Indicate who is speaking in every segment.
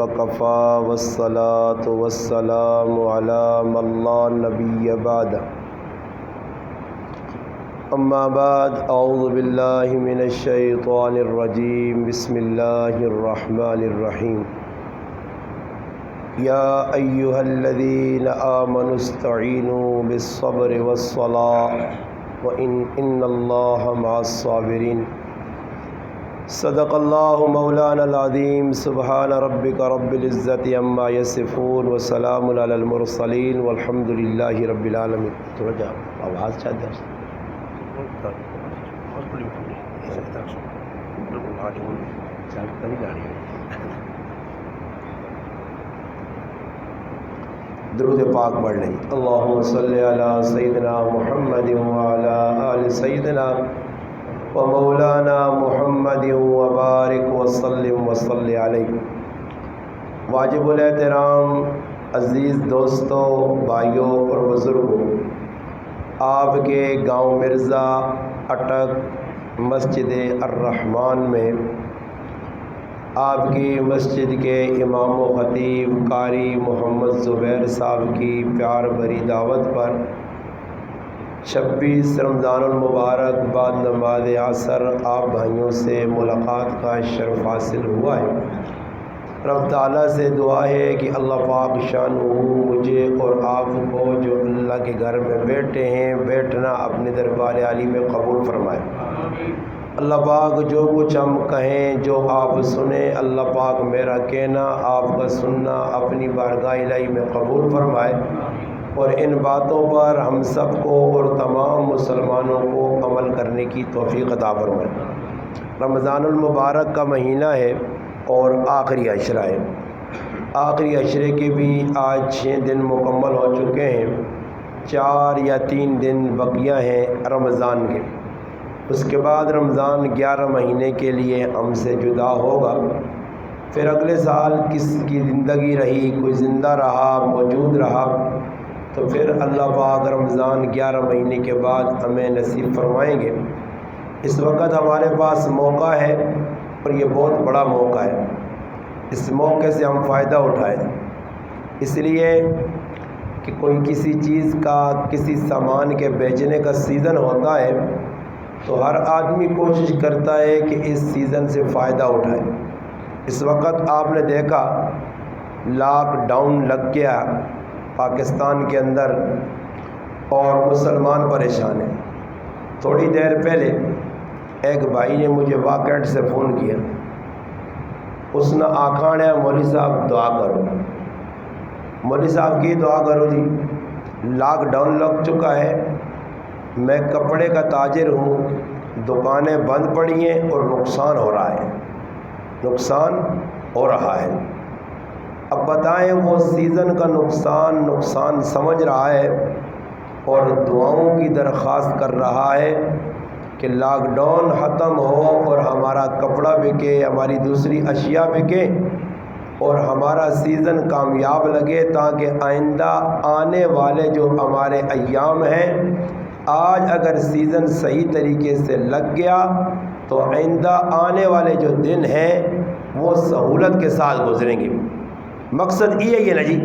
Speaker 1: وكفى والصلاة والسلام على من لا نبي بعد أما بعد أعوذ بالله من الشيطان الرجيم بسم الله الرحمن الرحيم يا أيها الذين آمنوا استعينوا بالصبر والصلاة وإن الله مع الصابرين صدق الله مولانا العظيم سبحان ربك رب العزة عما يصفون وسلام على المرسلين والحمد لله رب العالمين. توجہ آواز چاہتے ہیں درود پاک پڑھ لیں. اللہم صلی علی سیدنا محمد وعلی آل سیدنا ومولانا محمد وبارک وسلم وصلی علیہ. واجب الاحترام عزیز دوستوں، بھائیوں اور بزرگوں، آپ کے گاؤں مرزا اٹک مسجد الرحمن میں آپ کی مسجد کے امام و خطیب قاری محمد زبیر صاحب کی پیار بھری دعوت پر 26 رمضان المبارک بعد نماز عصر آپ بھائیوں سے ملاقات کا شرف حاصل ہوا ہے. رب تعالیٰ سے دعا ہے کہ اللہ پاک شانہ مجھے اور آپ کو جو اللہ کے گھر میں بیٹھے ہیں بیٹھنا اپنے دربار عالی میں قبول فرمائے. اللہ پاک جو کچھ ہم کہیں جو آپ سنیں، اللہ پاک میرا کہنا آپ کا سننا اپنی بارگاہ الہی میں قبول فرمائے اور ان باتوں پر ہم سب کو اور تمام مسلمانوں کو عمل کرنے کی توفیق عطا فرمائے. رمضان المبارک کا مہینہ ہے اور آخری عشرہ ہے. آخری عشرے کے بھی آج 6 دن مکمل ہو چکے ہیں. 4 یا 3 دن بقیہ ہیں رمضان کے. اس کے بعد رمضان 11 مہینے کے لیے ہم سے جدا ہوگا. پھر اگلے سال کس کی زندگی رہی، کوئی زندہ رہا موجود رہا تو پھر اللہ پاک رمضان 11 مہینے کے بعد ہمیں نصیب فرمائیں گے. اس وقت ہمارے پاس موقع ہے اور یہ بہت بڑا موقع ہے. اس موقع سے ہم فائدہ اٹھائیں، اس لیے کہ کوئی کسی چیز کا کسی سامان کے بیچنے کا سیزن ہوتا ہے تو ہر آدمی کوشش کرتا ہے کہ اس سیزن سے فائدہ اٹھائے. اس وقت آپ نے دیکھا لاک ڈاؤن لگ گیا پاکستان کے اندر اور مسلمان پریشان ہیں. تھوڑی دیر پہلے ایک بھائی نے مجھے واکٹ سے فون کیا. اس نے آکھاڑ ہے مولوی صاحب دعا کرو، مولوی صاحب کی دعا کرو جی. لاک ڈاؤن لگ چکا ہے، میں کپڑے کا تاجر ہوں، دکانیں بند پڑی ہیں اور نقصان ہو رہا ہے، نقصان ہو رہا ہے. اب بتائیں وہ سیزن کا نقصان سمجھ رہا ہے اور دعاؤں کی درخواست کر رہا ہے کہ لاک ڈاؤن ختم ہو اور ہمارا کپڑا بکے، ہماری دوسری اشیاء بکے اور ہمارا سیزن کامیاب لگے، تاکہ آئندہ آنے والے جو ہمارے ایام ہیں، آج اگر سیزن صحیح طریقے سے لگ گیا تو آئندہ آنے والے جو دن ہیں وہ سہولت کے ساتھ گزریں گے. مقصد یہ ہے نا جی،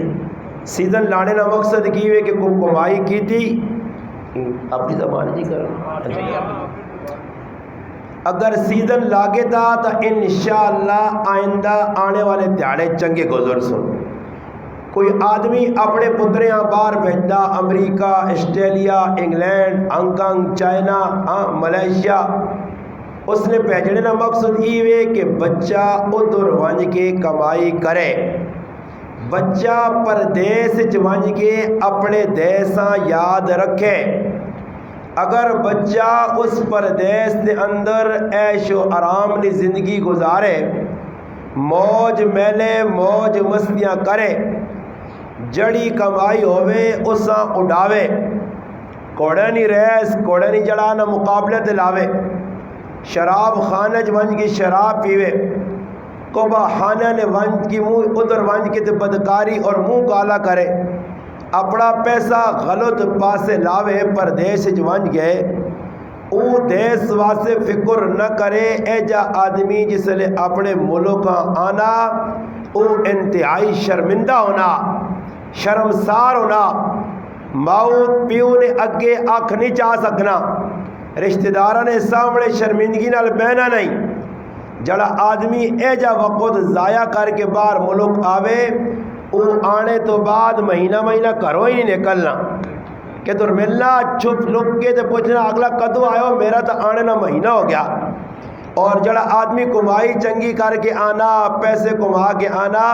Speaker 1: سیزن لانے کا مقصد یہ ہے کہ کوئی کمائی کی تھی اپنی زبان جی کر اگر سیزن لاگے تھا تو انشاءاللہ آئندہ آنے والے دیہڑے چنگے گزر سن. کوئی آدمی اپنے پتریاں باہر بھیجتا، America, Australia, England, Hong Kong, China, Malaysia, اس نے بھیجنے کا مقصد یہ ہے کہ بچہ ادھر ونج کے کمائی کرے. بچہ پردیس ونج کے اپنے دیساں یاد رکھے. اگر بچہ اس پردیس کے اندر عیش و آرام کی زندگی گزارے، موج میلے موج مستیاں کرے، جڑی کمائی ہوئے اساں اڈاوے، کوڑے نہیں ریس کوڑے نہیں جڑا نہ مقابلے دلاوے، شراب خانہ ونج کی شراب پیوے، کوبا خانہ نے ونج کی منہ ادھر ونج کی بدکاری اور منہ کالا کرے، اپنا پیسہ غلط پاسے لاوے پردیش ونج گئے، او دیس واسے فکر نہ کرے. اے جا آدمی جس لئے اپنے ملک آنا او انتہائی شرمندہ ہونا، شرمسار ہونا، موت پیو نے اگے اکھ نہیں چاہ سکنا، رشتہ داراں نے سامنے شرمندگی نال بہنا نہیں۔ جڑا آدمی اے جا وقت ضائع کر کے باہر ملک آوے، او آنے تو بعد مہینہ مہینہ گھروں ہی نہیں نکلنا، کہ تر ملنا چھپ لک کے تے پوچھنا اگلا کدو آئے، میرا تو آنے نہ مہینہ ہو گیا۔ اور جڑا آدمی کمائی چنگی کر کے آنا، پیسے کما کے آنا،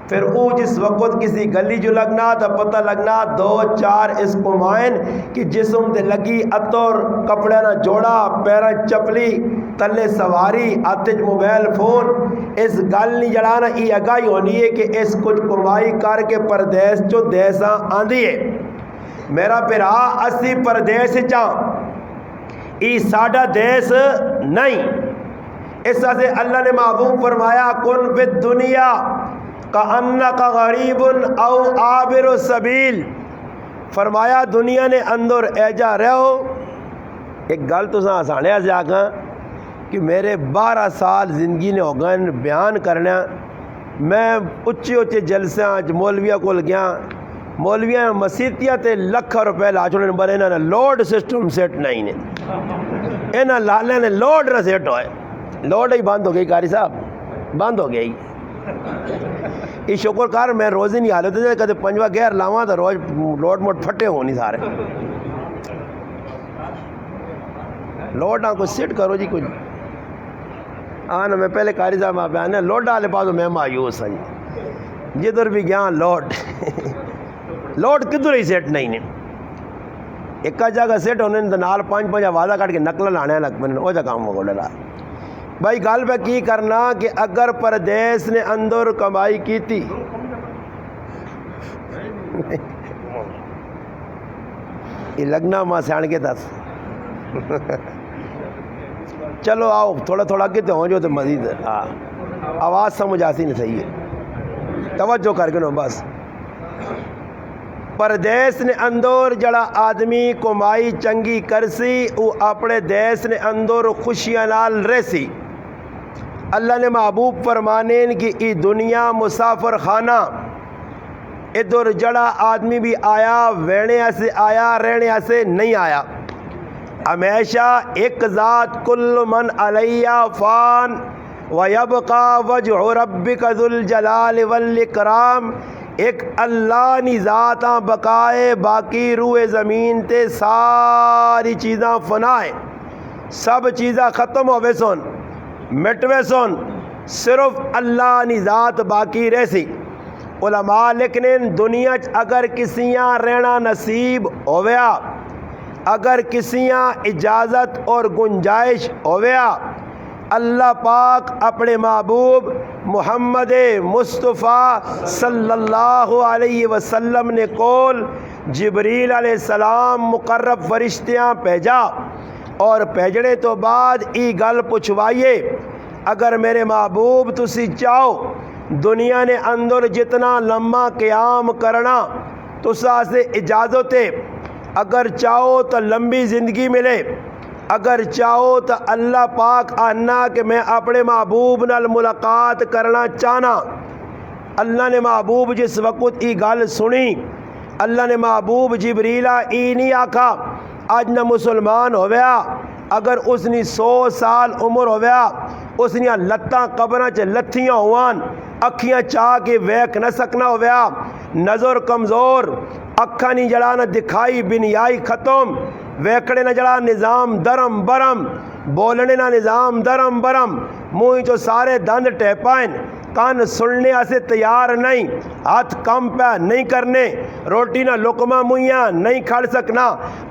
Speaker 1: پھر او جس وقت کسی گلی جو لگنا تو پتہ لگنا 2-4 اس کمائن کہ جسم تے لگی اتور، کپڑے نہ جوڑا، پیرا چپلی، تلے سواری، ہاتھ موبائل فون، اس گل نہیں جڑانا ای اگائی ہونی ہے کہ اس کچھ کمائی کر کے پردیس چو دیساں آندھی ہے۔ میرا پیرا اسی پردیس چاں ای ساڈا دیس نہیں۔ اس سے اللہ نے محبوب فرمایا کن فی الدنیا کأنک غریب او عابر السبیل، فرمایا دنیا نے اندر ایجا رہو۔ ایک گل تو آسانے سے آگاں کہ میرے 12 سال زندگی نے ہو گئے بیان کرنا، میں اچھے اچھے جلسیاں مولویہ کول گیا، مولویاں مسیتیاں تے لکھاں روپے لا چھوڑے، پر انہوں نے لوڈ سسٹم سیٹ نہیں نے، انہوں لالے نے لوڈ نہ سیٹ ہوئے، لوڈ ہی بند ہو گئی، قاری صاحب بند ہو گئی۔ یہ شکر کر میں روز ہی نہیں حالت ہے، کدے 5واں گیر لاواں تو روز لوڈ موڈ پھٹے ہونی سارے، لوڈ نہ کچھ سیٹ کرو جی کچھ آنا۔ میں پہلے قاری صاحب آپ آنے لوڈ والے پاس میں مایوس ہوں جی، جدھر بھی گیا لوڈ لوڈ کدھر ہی سیٹ نہیں نے، ایک جگہ سیٹ ہونے تو نال 5 آوازہ کٹ کے نقل لانے لگ پہ وہ جا کام ہو ڈلا۔ بھائی گل پہ کی کرنا کہ اگر پردیس نے اندر کمائی کی تھی، یہ لگنا ماں سیان کے دس چلو آؤ تھوڑا تھوڑا کے تو ہو جو تو مزید آواز سمجھ آسی نہیں صحیح ہے، توجہ کر کے نو بس۔ پردیس نے اندر جڑا آدمی کمائی چنگی کرسی، او اپنے دیس نے اندر خوشیاں نال رہسی۔ اللہ نے محبوب فرمانے کہ ای دنیا مسافر خانہ، ادھر جڑا آدمی بھی آیا وینے سے آیا، رہنے سے نہیں آیا، ہمیشہ ایک ذات کل من علیہ فان وَيَبْقَى وَجْهُ رَبِّكَ ذُو الْجَلَالِ وَالْإِكْرَامِ، ایک اللہ نی ذاتاں بقائے باقی روئے زمین تے ساری چیزاں فنائے، سب چیزاں ختم ہوئے سن مٹوے سن، صرف اللہ نی ذات باقی رہسی۔ علماء لکھنے دنیا اگر کسیاں رہنا نصیب ہویا، اگر کسیاں اجازت اور گنجائش ہویا، اللہ پاک اپنے محبوب محمد مصطفیٰ صلی اللہ علیہ وسلم نے کول جبریل علیہ السلام مقرب فرشتیاں بھیجا، اور بھیجنے تو بعد ای گل پوچھوائیے اگر میرے محبوب تسی چاہو دنیا نے اندر جتنا لمحہ قیام کرنا تسا سے اجازت ہے، اگر چاہو تو لمبی زندگی ملے، اگر چاہو تو اللہ پاک آنا کہ میں اپنے محبوب نال ملاقات کرنا چاہنا۔ اللہ نے محبوب جس وقت ای گل سنی، اللہ نے محبوب جبریلہ ای نہیں آکھا آج نہ مسلمان ہویا، اگر اس نے 100 سال عمر ہویا، اس نے لتاں قبراں چ لتھیاں ہوان، اکھیاں چاہ کے ویکھ نہ سکنا ہویا، نظر کمزور، اکھاں نہیں جڑا نہ دکھائی بنیائی ختم، ویکھڑے نہ جڑا نظام درم برم، بولنے نہ نظام درم برم، منہ چو سارے دند ٹیپائن، کان سننے سے تیار نہیں، ہاتھ کم پہ نہیں کرنے، روٹی نہ لقمہ منیاں نہیں کھڑ سکنا،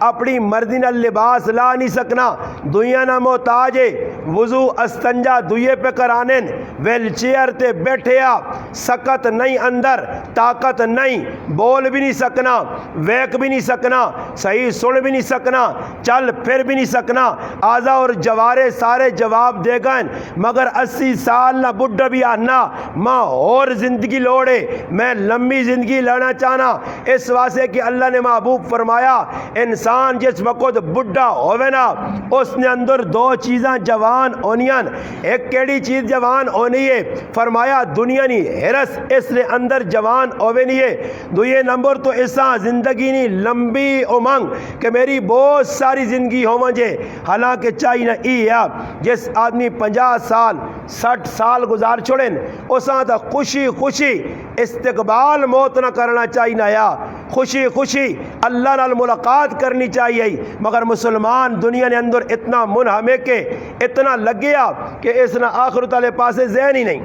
Speaker 1: اپنی مرضی نہ لباس لا نہیں سکنا، دنیا نہ محتاج ہے، وضو استنجا دوئے پہ کرانے، ویل چیئر تے بیٹھے آپ سکت نہیں اندر، طاقت نہیں، بول بھی نہیں سکنا، ویک بھی نہیں سکنا، صحیح سن بھی نہیں سکنا، چل پھر بھی نہیں سکنا، آزا اور جوارے سارے جواب دے گئے، مگر 80 سال نہ بڈھا بھی آنا ماں اور زندگی لوڑے، میں لمبی زندگی لینا چاہنا۔ اس واسطے کہ اللہ نے محبوب فرمایا انسان جس وقت بڈھا ہوئے نا اس نے اندر دو چیزاں جوان ہونیاں، ایک کیڑی چیز جوان ہونی ہے؟ فرمایا دنیا نہیں ہرس اس نے اندر جوان ہوئے نہیں ہے، دوئے نمبر تو ایسا زندگی نہیں لمبی امنگ کہ میری بہت ساری زندگی ہو مجھے، حالانکہ چاہیے نہ ای ہے جس آدمی 50 سال 60 سال گزار چھوڑیں اساں تا خوشی خوشی استقبال موت نہ کرنا چاہیے نہ یا خوشی خوشی اللہ نال ملاقات کرنی چاہیے، مگر مسلمان دنیا نے اندر اتنا منہمے کے اتنا لگیا کہ اس نہ آخرت والے پاسے ذہن ہی نہیں،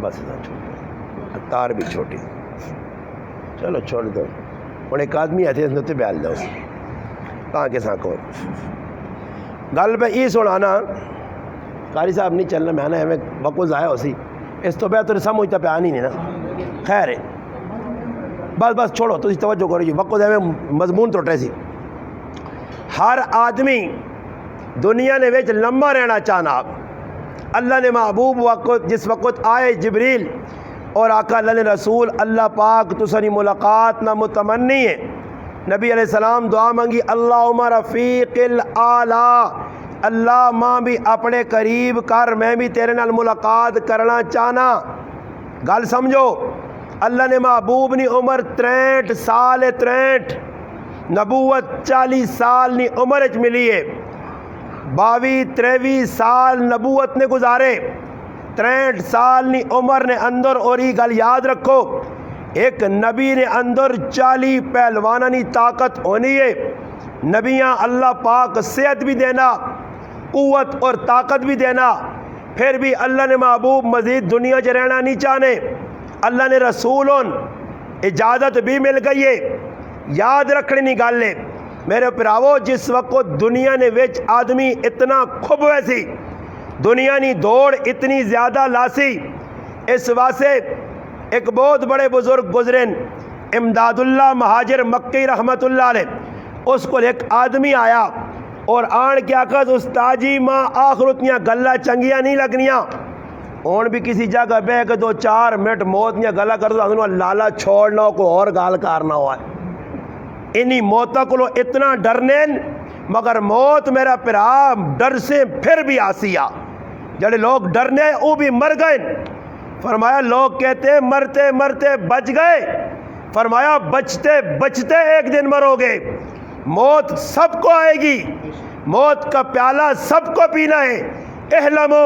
Speaker 1: بس تار بھی چھوٹی، چلو چھوڑ دو، ہوں ایک آدمی آتے ہیں بیال دو کہاں کے ساتھ کوئی گل پہ یہ سنانا قاری صاحب نہیں چلنا میں نے ہمیں وقت ضائع ہو سی، اس تو بہتر سمجھتا پہ آنی نہیں نا، خیر ہے بس بس چھوڑو تو توجہ کرو جی، وقت ہمیں مضمون ٹوٹے سی۔ ہر آدمی دنیا نے وچ لمبا رہنا چاہنا، اللہ نے محبوب وقت جس وقت آئے جبریل اور آقا اللہ نے رسول اللہ پاک تسانی ملاقات نہ متمنی ہے، نبی علیہ السلام دعا مانگی اللہم رفیق الاعلی، اللہ ماں بھی اپنے قریب کر، میں بھی تیرے نال ملاقات کرنا چاہنا۔ گل سمجھو، اللہ نے محبوب نی عمر 63 سال ہے، 63، نبوت 40 سال نی عمر اچ ملی ہے، 22-23 سال نبوت نے گزارے، 63 سال نی عمر نے اندر، اور یہ گل یاد رکھو ایک نبی نے اندر 40 پہلوانا نی طاقت ہونی ہے، نبیاں اللہ پاک صحت بھی دینا، قوت اور طاقت بھی دینا، پھر بھی اللہ نے محبوب مزید دنیا چ رہنا نہیں چاہنے، اللہ نے رسولون اجازت بھی مل گئی ہے۔ یاد رکھنے نہیں گل ہے میرے پراوو، جس وقت دنیا نے وچ آدمی اتنا کھب ویسی، دنیا نی دوڑ اتنی زیادہ لاسی، اس واسطے ایک بہت بڑے بزرگ گزرین امداد اللہ مہاجر مکی رحمت اللہ علیہ، اس کو ایک آدمی آیا اور آن کے آکھد استاد جی ماں آخرتیاں گلہ چنگیاں نہیں لگنیاں، ہون بھی کسی جگہ بہ کے 2-4 منٹ موت نیا گلا کر دو، اگنو لالا چھوڑنا ہو کوئی اور گال کارنا ہوا ہے، انہی موتہ کو اتنا ڈرنین، مگر موت میرا پرا ڈر سے پھر بھی آسیا، جڑے لوگ ڈرنے وہ بھی مر گئے، فرمایا لوگ کہتے ہیں مرتے مرتے بچ گئے، فرمایا بچتے بچتے ایک دن مرو گے، موت سب کو آئے گی، موت کا پیالہ سب کو پینا ہے، احلمو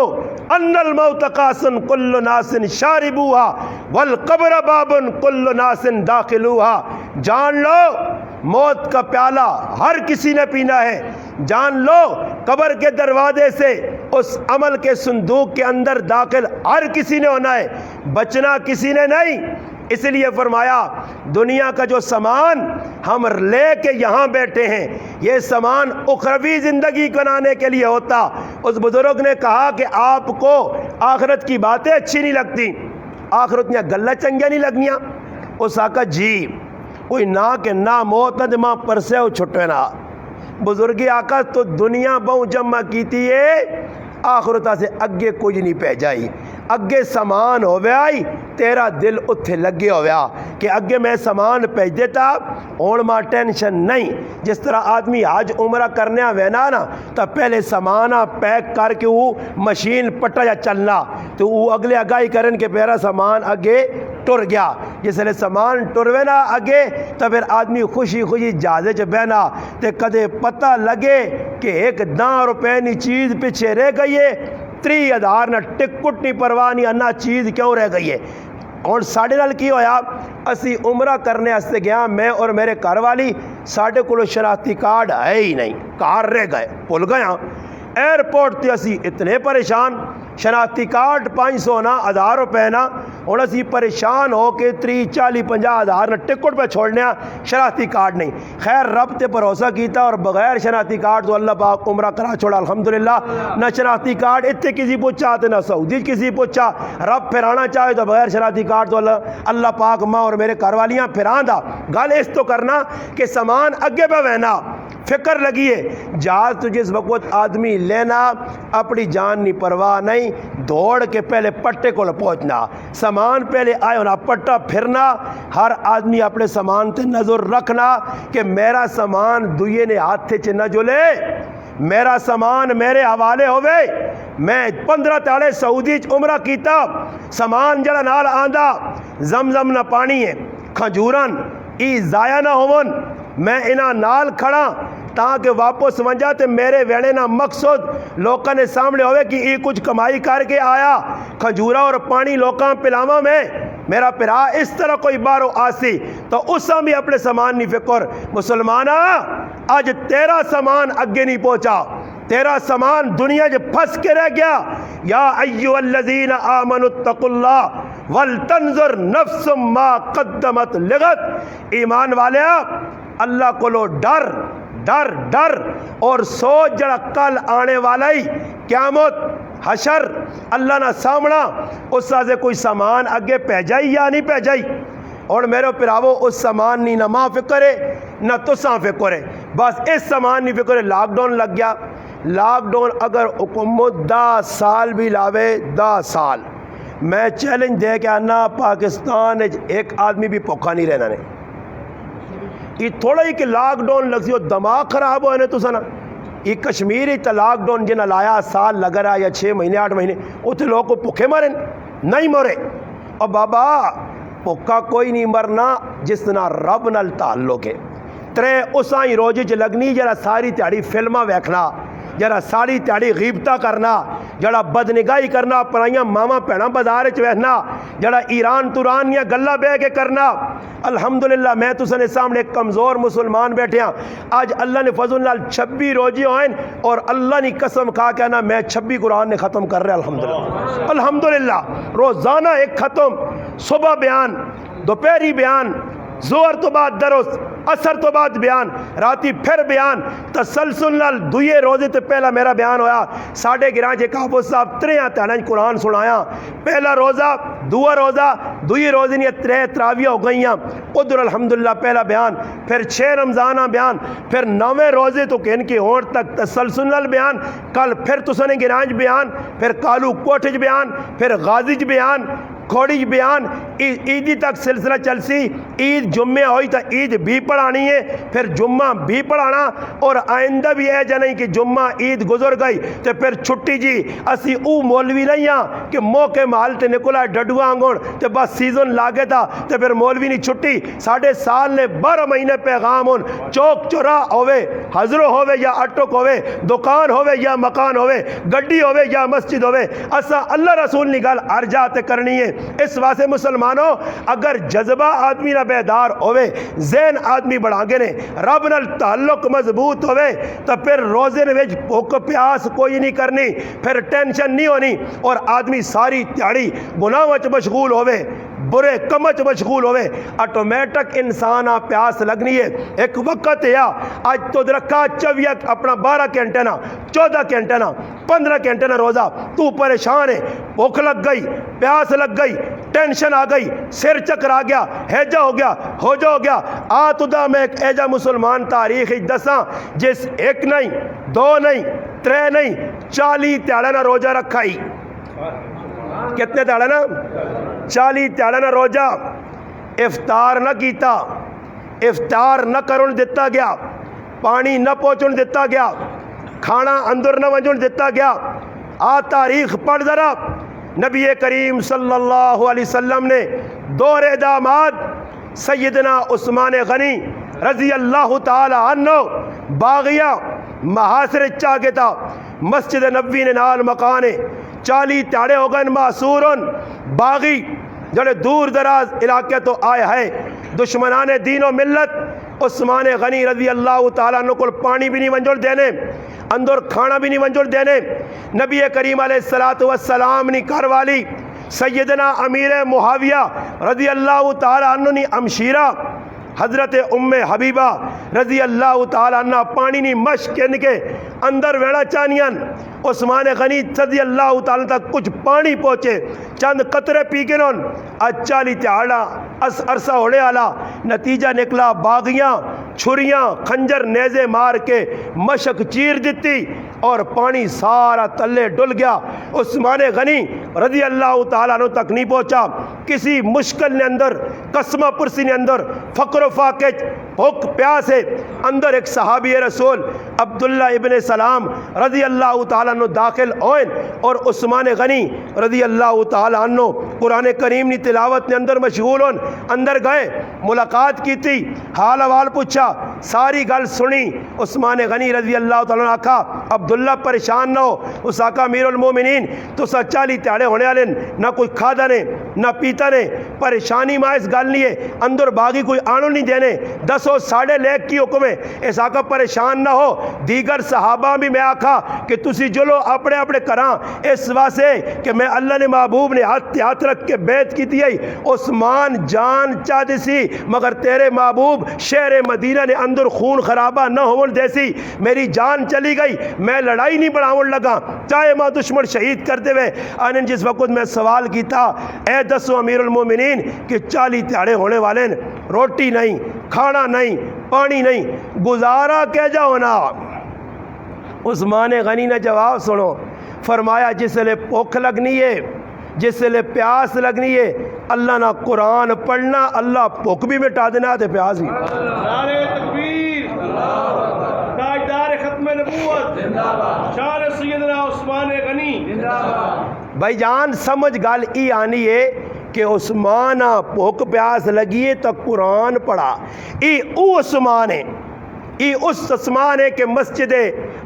Speaker 1: ان الموت قاسن کل ناس شاربوها والقبر باب کل ناس داخلوها، جان لو موت کا پیالہ ہر کسی نے پینا ہے، جان لو قبر کے دروازے سے اس عمل کے صندوق کے اندر داخل ہر کسی نے ہونا ہے، بچنا کسی نے نہیں۔ اس لیے فرمایا دنیا کا جو سامان ہم لے کے یہاں بیٹھے ہیں یہ سامان اخروی زندگی بنانے کے لیے ہوتا۔ اس بزرگ نے کہا کہ آپ کو آخرت کی باتیں اچھی نہیں لگتی، آخرت نے گلہ چنگیاں نہیں لگنیاں؟ اس آقا جی کوئی نہ کہ نہ موت نہ دماغ پر سے ہو چھٹے نہ، بزرگی آقا تو دنیا بہو جمع کیتی ہے، آخرتہ سے اگے کچھ نہیں پہ جائی، اگے سامان ہو آئی، تیرا دل اتھے لگے ہویا کہ اگے میں سامان پیج دیتا ہون ماں ٹینشن نہیں۔ جس طرح آدمی حج عمرہ کرنے وینا نا تو پہلے سامانہ پیک کر کے وہ مشین پٹا یا چلنا تو وہ اگلے اگائی کرن کے پیرا سامان اگے ٹر گیا، جس لئے سامان ٹروے نا اگے تو پھر آدمی خوشی خوشی جہازے چ بہنا تے کدے پتہ لگے کہ 1 روپے نی چیز پیچھے رہ گئی ہے، 30,000 نہ ٹکٹ نہیں پرواہ نہیں انا چیز کیوں رہ گئی ہے۔ اور ساڑھے نال کی ہویا اسی عمرہ کرنے ہستے گیا میں اور میرے گھر والی، ساڑھے کو شناختی کارڈ ہے ہی نہیں، کار رہ گئے بھول گیا، ایئرپورٹ تے اسی اتنے پریشان، شناختی کارڈ 500 نا 1000 روپے نا ہوں اسی پریشان ہو کے 30 40 50 ہزار نا ٹکٹ پہ چھوڑنے شناختی کارڈ نہیں. خیر رب تے بھروسہ کیتا اور بغیر شناختی کارڈ تو اللہ پاک عمرہ کرا چھوڑا الحمدللہ. نہ شناختی کارڈ اتنے کسی پوچھا تے نہ سعودی کسی پوچھا. رب پھرانا چاہے تو بغیر شناختی کارڈ تو اللہ پاک ماں اور میرے گھر والیاں پھران دا. گل اس تو کرنا کہ سامان اگے پہ وہنا فکر لگی ہے. جہاز تو جس وقت آدمی لینا اپنی جان نہیں پرواہ نہیں, دوڑ کے پہلے پٹے کو پہنچنا, سامان پہلے آئے ہونا, پٹا پھرنا. ہر آدمی اپنے سامان تے نظر رکھنا کہ میرا سامان دوئے نے ہاتھ چ نہ جلے, میرا سامان میرے حوالے ہوئے. میں 15 تاڑے سعودی عمرہ کیتا, سامان جڑا نال آندا زمزم نہ پانی ہے کھجورن ای ضائع نہ ہون, میں انہاں نال کھڑا تاکہ واپس ونجا تے میرے ویڑے نہ مقصد لوکاں نے سامنے ہوئے کہ یہ کچھ کمائی کر کے آیا, کھجورا اور پانی لوکاں پلاواں میں. میرا پرا اس طرح کوئی بارو آسی تو اس سے بھی اپنے سامان نہیں فکر. مسلمانہ آج تیرا سامان اگے نہیں پہنچا, تیرا سامان دنیا جو پھنس کے رہ گیا. یا ایھا الذین آمنوا اتقوا اللہ ولتنظر نفس ما قدمت لغد. ایمان والے اللہ کو لو ڈر ڈر ڈر اور سوچ جڑا کل آنے والا ہی قیامت حشر اللہ نہ سامنا اس سے کوئی سامان اگے پہ جائی یا نہیں پہ جائی. اور میرے پراوو اس سامان نہیں نہ ماں فکر ہے نہ تساں فکر ہے, بس اس سامان نہیں فکر ہے. لاک ڈاؤن لگ گیا, لاک ڈاؤن اگر حکومت 10 سال بھی لاوے 10 سال, میں چیلنج دے کے آنا پاکستان ایک آدمی بھی پوکھا نہیں رہنا نہیں. یہ تھوڑا ہی کہ لاک ڈاؤن لگ سی دماغ خراب ہوئے تو سنا. یہ کشمیر ہی تا لاک ڈاؤن جنہ لایا سال لگ رہا یا 6 مہینے 8 مہینے اتنے لوگ کو بھوکے مرے نہیں مرے. اور بابا بھوکا کوئی نہیں مرنا جس نہ رب نال تعلق ہے. ترے اساں ہی روزے چ لگنی جرا ساری تیاری فلماں ویکھنا, جرا ساری تیاری غیبتہ کرنا, جڑا بدنگاہی کرنا, پرائیاں ماما بھیڑاں بازار چ بیٹھنا, جڑا ایران توران یا گلا بہ کے کرنا. الحمدللہ میں تساں سامنے ایک کمزور مسلمان بیٹھے ہاں. آج اللہ نے فضل نال 26 روزے ہوئے اور اللہ نے قسم کھا کے نا میں 26 قرآن نے ختم کر رہے الحمدللہ. الحمدللہ روزانہ ایک ختم, صبح بیان, دوپہری بیان, ظہر تو بعد درس, اثر تو بعد بیان, راتی پھر بیان. تسلسل نال دوئے روزے تے پہلا میرا بیان ہویا 11:30 جے کابو صاحب 3 تاڑاں قرآن سنایا. پہلا روزہ دوسرا روزہ دوئی روزے نہیں 3 تراویح ہو گئیاں ادھر الحمدللہ پہلا بیان, پھر 6 رمضانہ بیان, پھر 9 روزے تو کہن کے ہون تک تسلسل نال بیان. کل پھر تسنے گرانج بیان, پھر کالو کوٹھ بیان, پھر غازی بیان, کھوڑی بیان, عیدی تک سلسلہ چلسی. عید جمعہ ہوئی تو عید بھی پڑھانی ہے, پھر جمعہ بھی پڑھانا, اور آئندہ بھی ہے نہیں کہ جمعہ عید گزر گئی تو پھر چھٹی. جی اسی او مولوی نہیں ہاں کہ موقع محل تے نکلا ڈڈوا آنگون تے بس سیزن لاگے تھا تے پھر مولوی نہیں چھٹی. 7.5 سال نے 12 مہینے پیغام ہون, چوک چورا ہوئے, حضرو ہوئے یا اٹک ہوئے, دکان ہوئے یا مکان ہوئے, گڈی ہوئے یا مسجد ہوئے, اسا اللہ رسول نگال ہر جاتے کرنی ہے. اس واسطے مسلمانوں اگر جذبہ آدمی نہ بیدار ہوئے, ذہن آدمی بڑھا گے نے, رب نال تعلق مضبوط ہوئے تو پھر روزے نے بھوک پیاس کوئی نہیں کرنی, پھر ٹینشن نہیں ہونی, اور آدمی ساری تیاری گناہ وچ مشغول ہوئے, برے کمچ مشغول ہوئے, آٹومیٹک انسان پیاس لگنی ہے. ایک وقت ہے آج تو رکھا 24 اپنا 12 گھنٹے نا 14 گھنٹے نا 15 گھنٹے نا روزہ, تو پریشان ہے, بھوک لگ گئی, پیاس لگ گئی, ٹینشن آ گئی, سر چکر آ گیا, ہیجا ہو گیا, ہوجا ہو گیا. تو دا میں ایک ایجا مسلمان تاریخ دساں جس 1 نہیں 2 نہیں 3 نہیں 40 تیاڑا نا روزہ رکھا ہی. کتنے تیاڑا نا 40 تیاڑا نا روزہ, افطار نہ کیتا, افطار نہ کرن دیتا گیا, پانی نہ پہنچن دیتا گیا, کھانا اندر نہ ونجن دیتا گیا. تاریخ پڑھ ذرا, نبی کریم صلی اللہ علیہ وسلم نے 2 داماد سیدنا عثمان غنی رضی اللہ تعالی عنہ باغیہ محاصر چاہے تھا, مسجد نبوی نے نال مکانے 40 تیاڑے ہو گئے معصورن باغی جڑے دور دراز علاقے تو آئے ہے, دشمنان دین و ملت. عثمان غنی رضی اللہ تعالیٰ عنہ کو پانی بھی نہیں ونجڑ دینے, اندر کھانا بھی نہیں منظور دینے نبی کریم علیہ السلام نے گھر والی سیدنا امیر معاویہ رضی اللہ تعالی عنہ نے امشیرہ حضرت ام حبیبہ رضی اللہ تعالی عنہ پانی نی مشک کے اندر ویڑا چانیاں عثمان غنی رضی اللہ تعالی تک کچھ پانی پہنچے چند قطرے پی کے نون اچالی تیاڑا عرصہ ہوڑے آلا نتیجہ نکلا باغیاں چھریاں خنجر نیزے مار کے مشک چیر دیتی اور پانی سارا تلے ڈل گیا عثمان غنی رضی اللہ تعالیٰ عنہ تک نہیں پہنچا کسی مشکل نے اندر قسمہ پرسی نے اندر فقر و فاقہ بھوک پیاس ہے اندر ایک صحابی رسول عبداللہ ابن سلام رضی اللہ تعالیٰ عنہ داخل ہوئیں اور عثمان غنی رضی اللہ تعالیٰ عنہ قرآن کریم نے تلاوت نے اندر مشغول ہون اندر گئے ملاقات کی تھی حال احوال پوچھا ساری گل سنی عثمان غنی رضی اللہ تعالیٰ عنہ آکھا عبداللہ پریشان نہ ہو اس آقا امیر المومنین تو سچالی تیاڑے ہونے والے نہ کوئی کھادا نے نہ پیتا نے پریشانی ماں اس گل نہیں ہے اندر باغی کوئی آنو نہیں دینے 10 ساڑھے لیک کی حکم ہے اس آقا پریشان نہ ہو دیگر صحابہ بھی میں آکھا کہ تسی جلو اپنے اپنے کران اس واسے کہ میں اللہ نے محبوب نے ہاتھ رکھ کے بیعت کی تھی عثمان جان چاہتی سی مگر تیرے محبوب شہر مدینہ نے اندر خون خرابہ نہ ہون دیسی میری جان چلی گئی میں لڑائی نہیں بڑھاؤں لگا چاہے ماں دشمن شہید کرتے ہوئے آنن جس وقت میں سوال کی تھا اے 10 امیر المومنین کہ 40 تیاڑے ہونے والے روٹی نہیں کھانا نہیں پانی نہیں گزارا کیجا ہونا عثمان غنی نے جواب سنو فرمایا جس لئے بھوک لگنی ہے جس لئے پیاس لگنی ہے اللہ نہ قرآن پڑھنا اللہ بھوک بھی مٹا دینا تے پیاس بھی
Speaker 2: نعرہ تکبیر تاجدار ختم نبوت شان سیدنا عثمان غنی
Speaker 1: بھائی جان سمجھ گال ای آنی ہے کہ عثمان بھوک پیاس لگی ہے تو قرآن پڑھا ای او عثمان ہے ای اس عثمان ہے کہ مسجد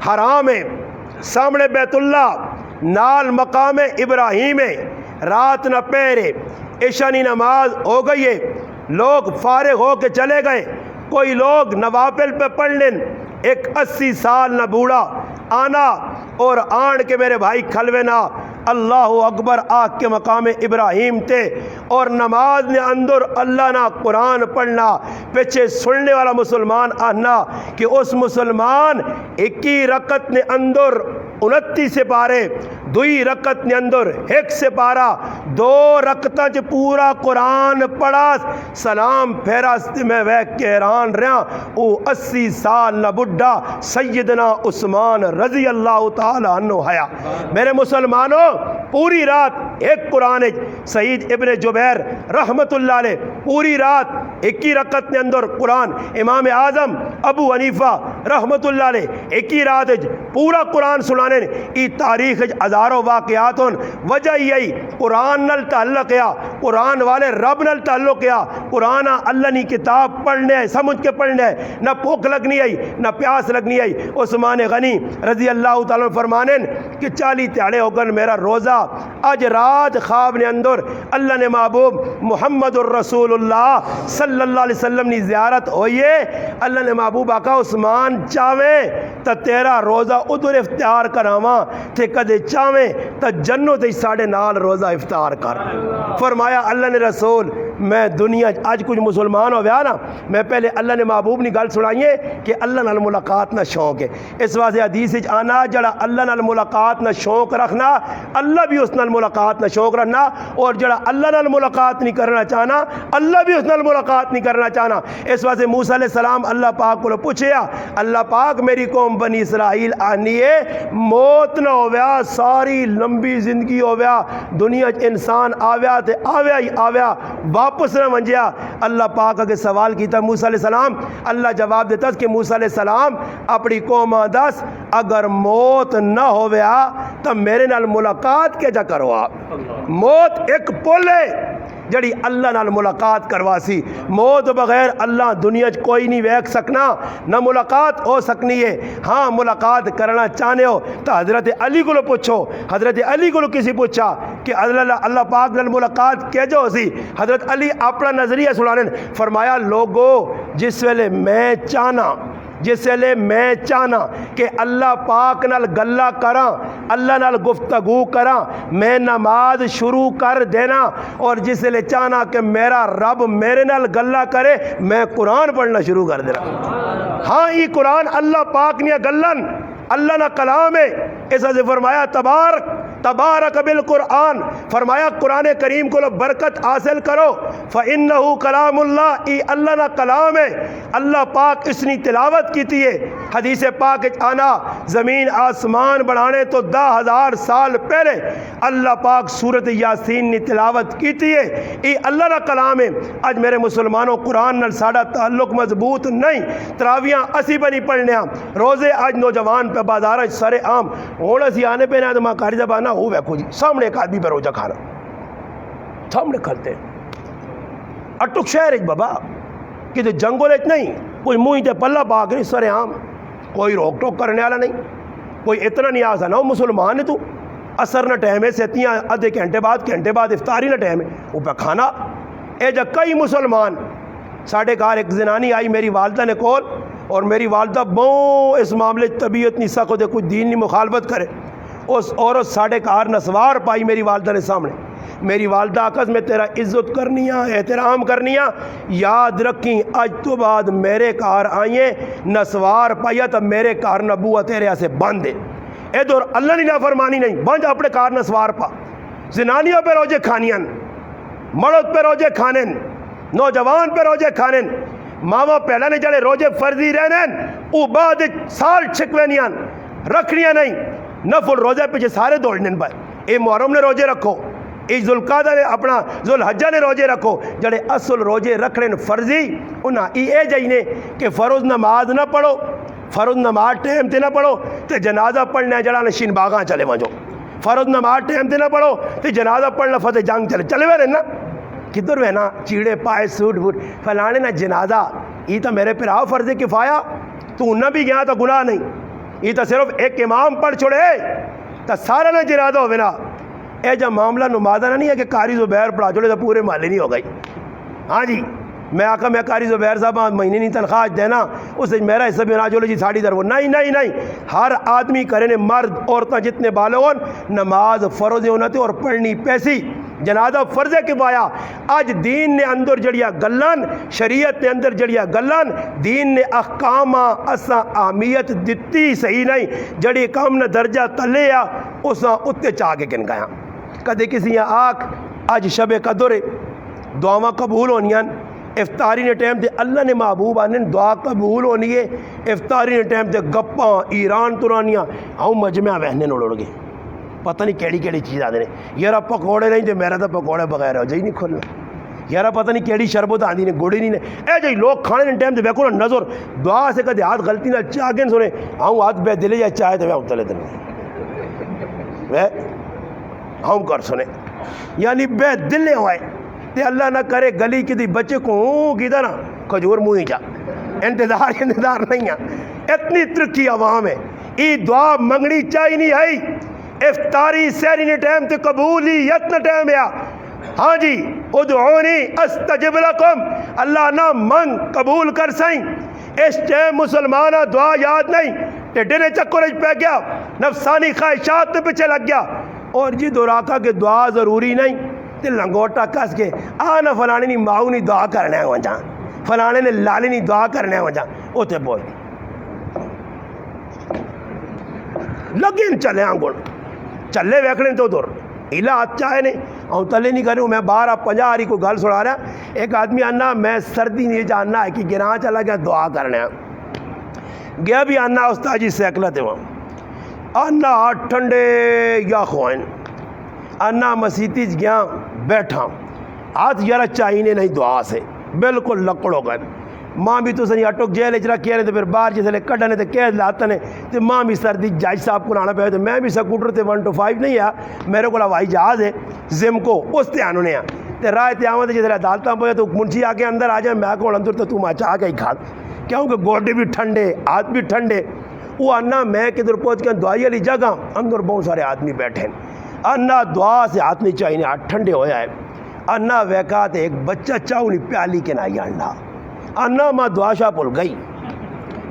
Speaker 1: حرام ہے سامنے بیت اللہ نال مقام ابراہیم ہے رات نہ پہرے عشاء نماز ہو گئی ہے لوگ فارغ ہو کے چلے گئے کوئی لوگ نوافل پہ پڑھ لیں ایک 80 سال نہ بوڑھا آنا اور آن کے میرے بھائی کھلوے نا اللہ اکبر آگ کے مقام ابراہیم تے اور نماز نے اندر اللہ نہ قرآن پڑھنا پیچھے سننے والا مسلمان آنا کہ اس مسلمان 21 رکعت نے اندر 29 سے پارے 2 رکعت نے اندر 1 سے پارا 2 رکعتاں چ پورا قرآن پڑھا سلام پھیرا میں وہ کہران رہا او 80 سال نہ بڈھا سیدنا عثمان رضی اللہ تعالی عنہ حیا میرے مسلمانوں پوری رات ایک قرآن سعید ابن جبیر رحمت اللہ علیہ پوری رات 21 رکعت نے اندر قرآن امام اعظم ابو حنیفہ رحمت اللہ علیہ 21 رات پورا قرآن سنانے ای تاریخ ہزاروں واقعات وجہ یہی قرآن نل تعلق کیا قرآن والے رب نل تعلق کیا قرآن اللہ نی کتاب پڑھنے ہے سمجھ کے پڑھنے ہے نہ بھوک لگنی آئی نہ پیاس لگنی آئی عثمان غنی رضی اللہ تعالیٰ فرمانے کہ 40 تیاڑے ہو کر میرا روزہ آج رات خواب نے اندر اللہ نے محبوب محمد الرسول اللہ صلی اللہ علیہ وسلم نے زیارت ہوئیے اللہ نے محبوب آقا عثمان چاہویں تا تیرا روزہ ادھر افطار کراواں تے کدے چاہویں تا جنوں تے ساڑھے نال روزہ افطار کر فرمایا اللہ نے رسول میں دنیا آج کچھ مسلمان ہو گیا نا میں پہلے اللہ نے محبوب نے گل سنائیے کہ اللہ نال ملاقات نہ شوق ہے اس واسطے حدیث آنا جڑا اللہ نال ملاقات نہ شوق رکھنا اللہ بھی اس نال ملاقات نہ شوق رکھنا اور جڑا اللہ نال ملاقات نہیں کرنا چاہنا اللہ بھی اس نال ملاقات نہیں کرنا چاہنا اس واسطے موسیٰ علیہ السلام اللہ پاک کو پوچھیا اللہ پاک میری قوم بنی اسرائیل آنی ہے موت نہ ہویا ساری لمبی زندگی ہویا دنیا انسان آویا تے آویا ہی آویا واپس نہ منجیا اللہ پاک کے سوال کیتا موسیٰ علیہ السلام اللہ جواب دیتا کہ موسیٰ علیہ السلام اپنی قوم دس اگر موت نہ ہویا تو میرے نال ملاقات کیا جا کرو آپ موت ایک پل ہے جڑی اللہ نال ملاقات کرواسی موت بغیر اللہ دنیا کوئی نہیں ویکھ سکنا نہ ملاقات ہو سکنی ہے ہاں ملاقات کرنا چاہنے ہو تو حضرت علی کو پوچھو حضرت علی کو کسی پوچھا کہ اللہ پاک نال ملاقات کیا جو سی حضرت علی اپنا نظریہ سنانے فرمایا لوگو جس ویلے میں چاہنا کہ اللہ پاک نال گلا کراں، اللہ نال گفتگو کراں، میں نماز شروع کر دینا اور جس لے چاہنا کہ میرا رب میرے نال گلا کرے میں قرآن پڑھنا شروع کر دینا۔ ہاں یہ قرآن اللہ پاک نیا گلن، اللہ نہ کلام ہے، ایسا سے فرمایا تبارک بالقرآن، فرمایا قرآن کریم کو برکت حاصل کرو، فَإِنَّهُ کلام اللہ، ای اللہ نہ کلام ہے، اللہ پاک اس نے تلاوت کی تھی ہے۔ حدیث پاک آنا زمین آسمان بڑھانے تو 10,000 سال پہلے اللہ پاک سورت یاسین نے تلاوت کی تھی ہے، ای اللہ نہ کلام ہے۔ آج میرے مسلمانوں قرآن نال ساڑا تعلق مضبوط نہیں، تراویاں اسی بنی پڑھنے ہاں، روزے آج نوجوان پہ بازار سر عام ہونا سی آنے پہ نہ تو ماں کاری زبانہ ہو بیکھو جی سامنے ایک آدمی پہ روزہ کھانا سامنے کھلتے اٹک شہر ایک بابا کہ تو جنگل ایک نہیں، کوئی منہ تے پلہ پاک نہیں، سر عام کوئی روک ٹوک کرنے والا نہیں، کوئی اتنا نہیں آسا نہ ہو مسلمان ہے تو اثر نہ ٹائم ہے سیتیاں آدھے گھنٹے بعد افطاری نہ ٹائم ہے وہ پہ کھانا اے جا کئی مسلمان ساڑھے گھر ایک زنانی آئی میری والدہ نے کول اور میری والدہ بہت اس معاملے طبیعت نہیں سکو دے کچھ دین نہیں مخالفت کرے، اس عورت ساڑھے گھر نسوار پائی میری والدہ نے سامنے، میری والدہ آکس میں تیرا عزت کرنی ہے احترام کرنی ہے، یاد رکھیں آج تو بعد میرے کار آئیں نسوار پایا تو میرے کار نبوہ تیرے سے باندھے اے دور اللہ نے نافرمانی نہیں بانج اپنے کار نسوار پا، زنانیوں پہ روجے کھانیاں، مرد پہ روجے کھانیں، نوجوان پہ روجے کھانیں، ماما پہلا نے جڑے روجے فرضی رہنے او بعد سال چھکوینیاں رکھنیاں نہیں، نفل روزے پیچھے سارے دوڑنے پائے، اے محرم نے روجے رکھو، اے ذوالقعدہ نے اپنا ذوالحجہ نے روجے رکھو، جڑے اصل روجے رکھنے فرضی انہاں اے جائینے کہ فرض نماز نہ پڑھو، فرض نماز ٹائم تے نہ پڑھو تے جنازہ پڑھنے جڑا نشین باغاں چلے وانجو، فرض نماز ٹائم تے نہ پڑھو تے جنازہ پڑھنا فتح جنگ چلے ہوئے نا کدھر ہے نا چیڑے پائے سوٹ بوٹ فلانے نہ جنازہ یہ تو میرے پر آؤ فرض کفایا تو نہ بھی گیا تو گناہ نہیں، یہ تو صرف ایک امام پڑھ چھوڑے تو سارا نہ جنازہ ہوئے نا، اے جب معاملہ نمازہ نہیں ہے کہ قاری زبیر پڑھا چھوڑے تو پورے محلے نہیں ہو گئی، ہاں جی میں آقا میں قاری زبیر صاحب مہینے نہیں تنخواہ دینا اس سے میرا حصہ بھی نہ جولے جی ساڑھی در وہ نہیں ہر آدمی کرنے مرد عورتیں جتنے بالغ نماز فرض ہونا تھے اور پڑھنی پیسی، جنازہ فرض کفایا، آج دین نے اندر جڑیا گلان، شریعت نے اندر جڑیا گلان، دین نے احکام اساں اہمیت دتی صحیح نہیں، جڑی کام نے درجہ تلیا اساں اتنے چاہ کے گن گیا، کدے کسی آنکھ آج شب قدر دعاواں قبول ہونیاں، افطاری نے ٹائم تے اللہ نے محبوب آنے دعا قبول ہونی ہے، افطاری نے ٹائم تے گپاں ایران ترانیاں آؤں مجمع بہنے نوڑ گئے، پتہ نہیں کیڑی کیڑی چیز آدھے نے، یارا پکوڑے نہیں تے میرا تو پکوڑے بغیر ہو جائی نہیں کھولنا، یارا پتہ نہیں کیڑی شربت آندھی نے گوڑی نہیں نے، اے جائی لوگ کھانے نے ٹائم تے بیکو نا نظر دعا سے کدے ہاتھ غلطی نہ چاہ گئے سنے آؤں ہاتھ بے دلے یا چاہے تے میں اتلے دن میں آؤں کر سنے یعنی بے دلے ہوئے تے اللہ نہ کرے گلی کی دی بچے کو کی دا نا کھجور منہ ہی جا انتظار نہیں ہے، اتنی ترقی عوام ہے، ای دعا منگنی چاہی نہیں ہے، افطاری سہری نے ٹائم تے قبولیت نہ ٹائم ہے، ہاں جی ادعونی استجب لکم اللہ نہ منگ قبول کر سائیں، اس ٹائم مسلمانہ دعا یاد نہیں ٹیڈے نے چکرج پہ گیا نفسانی خواہشات پہ پیچھے لگ گیا، اور جی دوراکا کہ دعا ضروری نہیں تے لنگوٹا کس کے آنا فلانے نہیں ماؤ نہیں دعا کرنے ہیں وجہ فلانے نے لالی نہیں دعا کرنے ہیں وجہ اوتے بول لگیں چلے آنگوڑ چلے ویکھنے تو دور الہ چاہے نہیں اور تلے نہیں کروں میں باہر آپ 50 آری کو گل سڑا رہا ایک آدمی آنا میں سردی نہیں جاننا ہے کہ گناہ چلا گیا دعا کرنے ہیں گیا بھی آنا استاد جی سیکلت ہے وہاں آنا ٹھنڈے یا خوائن آنا مسیتی گیا بیٹھا ہاتھ یارا چاہینے نہیں دعا سے بالکل لکڑ ہو گئے ماں بھی تو سنی اٹک جیلے چ رکھے تو پھر باہر جسے کڈنے تے قید لاتے نے تو ماں بھی سردی جج صاحب کو آنا پہ تو میں بھی سکوٹر تے 1 to 5 نہیں آ میرے کو ہوائی جہاز ہے زم کو اس تے آنے آ تے رائے تے آواں تے جسے عدالتاں پہ تو منشی آ کے اندر آ جائے میں کو اندر تو ماں چاہ کے ہی کھاڑ کیوں کہ گوڈے بھی ٹھنڈے ہاتھ بھی ٹھنڈے وہ انا میں کدھر پہنچ کے دعائی والی جگہ اندر بہت سارے آدمی بیٹھے انا دعا سے ہاتھ نہیں چاہیے ہاتھ ٹھنڈے ہویا ہے انا ویکات ایک بچہ چاؤنی پیالی کے نائی انڈا انا ماں دعا شاہ پل گئی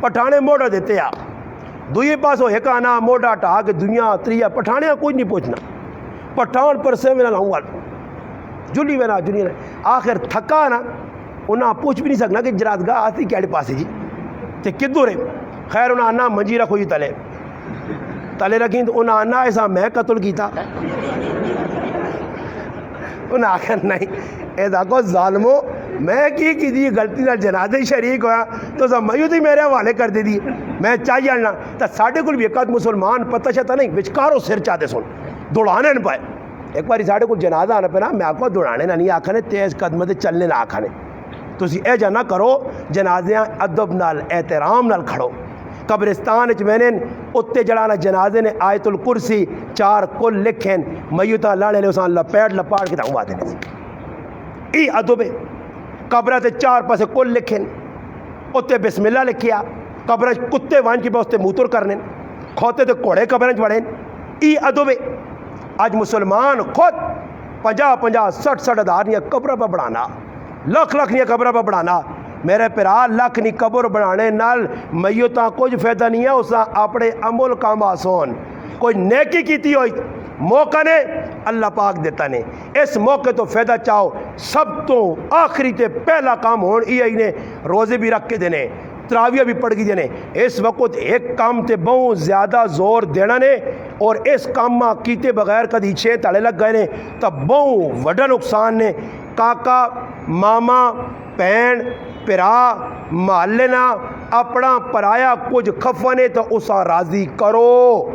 Speaker 1: پٹھانے موڈا دیتے آ دوئی پاس ہو ایک آنا موڈا ٹا کے دنیا تریا پٹھانے کوئی نہیں پوچھنا پٹھان پر سے میں لاؤں گا جلی میں نہ جلی آخر تھکا نا انہیں پوچھ بھی نہیں سکنا کہ جراتگاہ آتی کیڑے پاسے جی تے کدھر ہے خیر انہیں آنا منجی رکھو جی تلے رکھیں تو انہیں آنا ایسا میں قتل کیتا انہیں آخر نہیں ایسا کو ظالمو میں کی دی غلطی نہ جنازے شریک ہویا تو سب میوتی میرے حوالے کر دے دی میں چاہیے آنا تو ساڑھے کل بھی ایک مسلمان پتہ شتا نہیں وچکارو سر چاہتے سن دوڑانے نہ پائے ایک باری ساڑھے کل جنازہ آنا پہ نا میں آکھو دوڑانے نہ نہیں آکھانے تیز قدم تے چلنے نہ آکھانے تو اسی اے جانا کرو جنازیاں ادب نال احترام نال کھڑو قبرستان میں نے اتے جڑانا جنازے نے آیت الکرسی 4 کل لکھیں میوتا لانے نے اسان لپیٹ لپاڑ کے تاؤں آتے ہیں ای ادب قبرہ تے 4 پاسے کل لکھیں اتے بسم اللہ لکھیا قبرہ کتے وان کی باستے موتر کرنے کھوتے تے کوڑے قبرہ پڑھیں ای ادب آج مسلمان خود 50-50 60 ہزار نیا قبرہ پہ بڑھانا لکھ نیا قبرہ پہ بڑھانا میرے پیرا لکھ نی قبر بڑھانے نال میتاں کچھ فائدہ نہیں ہے اساں اپنے عمل کام آسان کوئی نیکی کیتی ہوئی موقع نے اللہ پاک دیتا نے اس موقع تو فائدہ چاہو سب تو آخری تے پہلا کام ہون ای نے روزے بھی رکھ کے دینے تراویہ بھی پڑھ گی دینے اس وقت ایک کام تے بہت زیادہ زور دینا نے اور اس کام ماں کیتے بغیر کدھی 6 تڑے لگ گئے نے تب بہت وڈا نقصان نے کاکا ماما پین پرا محلے نہ اپنا پرایا کچھ کھفنے تو اسا راضی کرو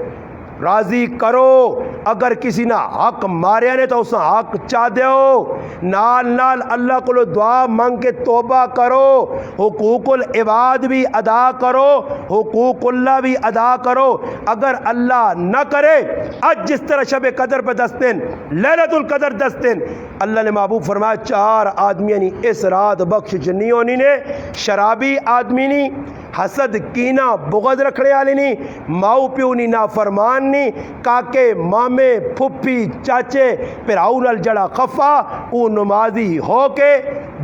Speaker 1: اگر کسی نہ حق ماریا نے تو اسا حق چاہ دیو نال اللہ کو دعا مانگ کے توبہ کرو حقوق العباد بھی ادا کرو حقوق اللہ بھی ادا کرو اگر اللہ نہ کرے آج جس طرح شب قدر پہ 10 دن لیلۃ القدر 10 دن اللہ نے محبوب فرمایا 4 آدمی نہیں اس رات بخش جنی ہونی نے شرابی آدمی نہیں حسد کینہ بغض رکھنے والے نہیں ماؤ پیو نہیں نافرمان نہیں کاکے مامے پھپھی چاچے پراؤ نال جڑا خفا او نمازی ہو کے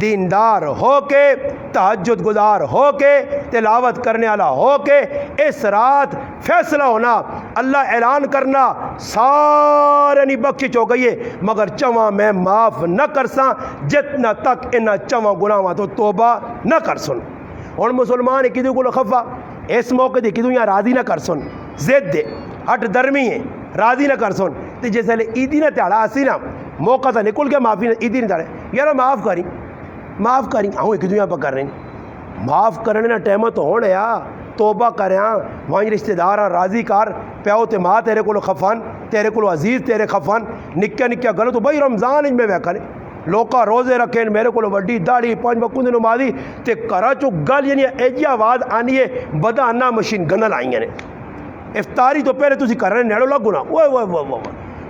Speaker 1: دیندار ہو کے تہجد گزار ہو کے تلاوت کرنے والا ہو کے اس رات فیصلہ ہونا اللہ اعلان کرنا سارے نہیں بخش ہو گئی ہے مگر چواں میں معاف نہ کرساں جتنا تک انہاں چواں گناہاں تو توبہ نہ کر سن ہن مسلمان کدو کو خفا اس موقع دے کدو یہاں راضی نہ کر سن زد دے ہٹ درمی ہے راضی نہ کر سن تے جیسے عیدی نہ تیڑا اسی نا موقع تھا نکل کے معافی عیدی نہ تیڑے یار معاف کری آؤں ایک دنیا پہ کر رہے ہیں معاف کرنے نہ ٹائم تو ہونے آ توبہ کریاں وہاں رشتہ دار راضی کر پیو تے ماں تیرے کو خفان تیرے کو عزیز تیرے خفان نکیا غلط بھائی رمضان میں ویکھنے لوکا روزے رکھیں میرے کو وڈی داڑھی 5 وقت دی نمازی تے کرا چو گل یعنی ایجی آواز آنی ہے بدا آنا مشین گنل آئیں نے افطاری تو پہلے تسی کر رہے نیڑو لگو نا وہ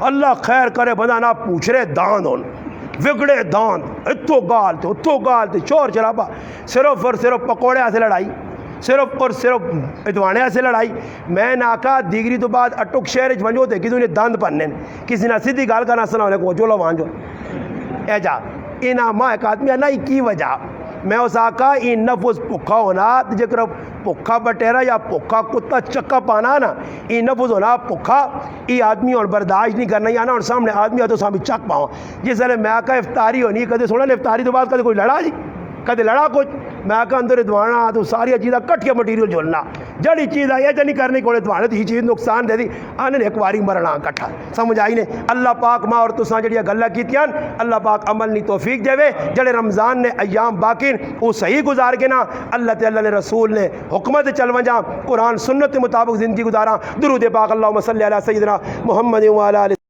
Speaker 1: اللہ خیر کرے بدا نا پوچھ رہے داند ہون وگڑے داند اتو گال تے چور چرابا صرف اور صرف پکوڑے سے لڑائی صرف اور صرف ادوانے سے لڑائی میں ناکا دیگری تو بعد اٹک شہر ونجو تے کسی نے داند پننے کسی نے سیدھی گال کا السلام علیکم جو لو وانجو اے جا اینا ماں ایک آدمی آنا کی وجہ میں اس آقا این نفس پکھا ہونا جکر پکھا بٹیرا یا پکھا کتا چکا پانا نا این نفس ہونا پکھا ای آدمی اور برداشت نہیں کرنا یا نا اور سامنے آدمی ہو تو سامنے چک پاؤں جس لئے میں آقا افطاری ہونی کدے سونا افطاری تو بعد کدے کوئی لڑا جی کدے لڑا کچھ میں آقا اندر ادوانا تو ساری چیزیں کٹ کے مٹیریل جولنا جڑی چیز آئی ہے جنی کرنے کو ادوانے تو یہ چیز نقصان دے دی آنے نے ایک واری مرنا کٹھا سمجھ آئی نے اللہ پاک ماں اور تساں جڑیاں گلہ کیتیاں اللہ پاک عمل نہیں توفیق دے وے جڑے رمضان نے ایام باقی وہ صحیح گزار کے نا اللہ نے رسول نے حکمت چل ونجا قرآن سنت مطابق زندگی گزارا درود پاک اللہم صلی علی سیدنا محمد وعلی